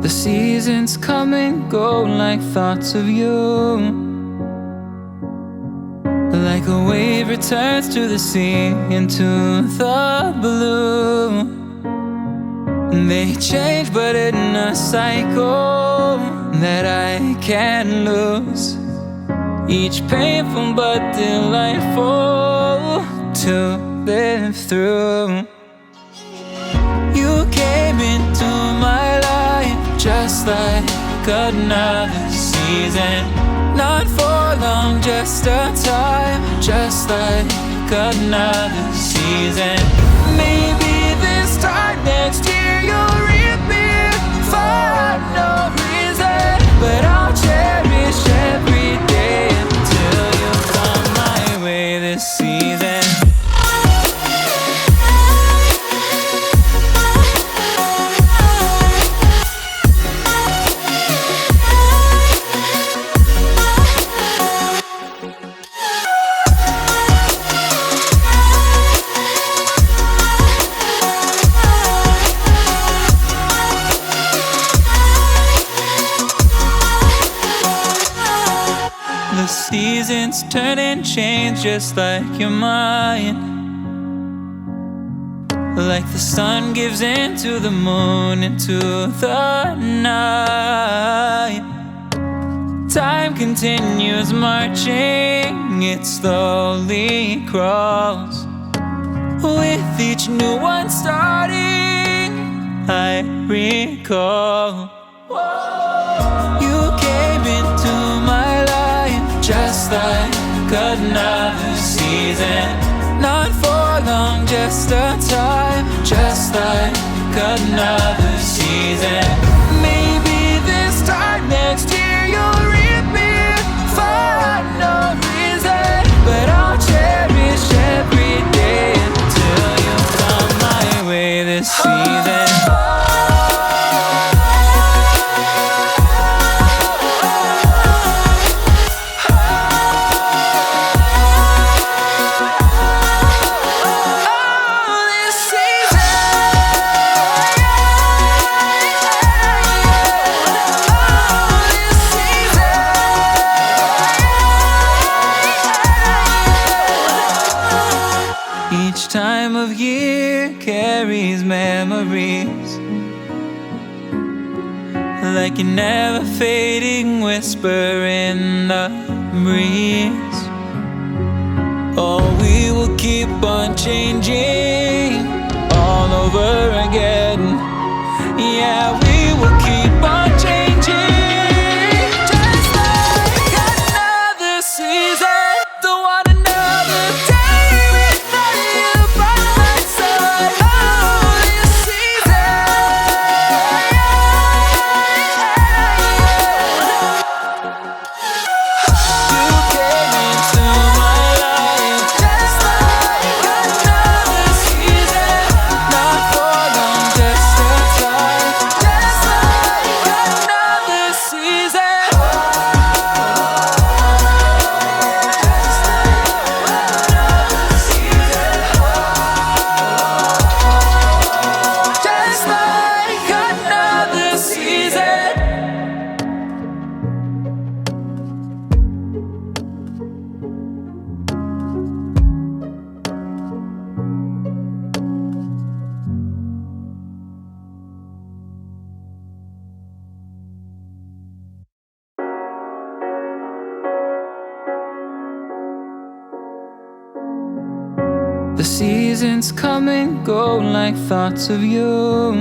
The seasons come and go like thoughts of you. Like a wave returns to the sea, into the blue. They change but in a cycle that I can't lose. Each painful but delightful to live through. You came into my life just like another season. Not for long, just a time, just like another season. Maybe this time next year you'll reappear for no reason, but I'll cherish every day until you come my way this season. The seasons turn and change just like your mind. Like the sun gives into the moon, into the night. Time continues marching, it slowly crawls. With each new one starting, I recall. You came into my life just like another season. Not for long, just a time, just like another season. Maybe this time next year you'll reappear for no reason, but I'll cherish every day until you come my way this season. Each time of year carries memories, like a never fading whisper in the breeze. Oh, we will keep on changing all over again. Yeah, we will keep on changing just like another season. Don't want another day without you by my side. Oh, this season. You came into my life just like another season. Not for long, just a time, just like another season. Just like another season. The seasons come and go like thoughts of you.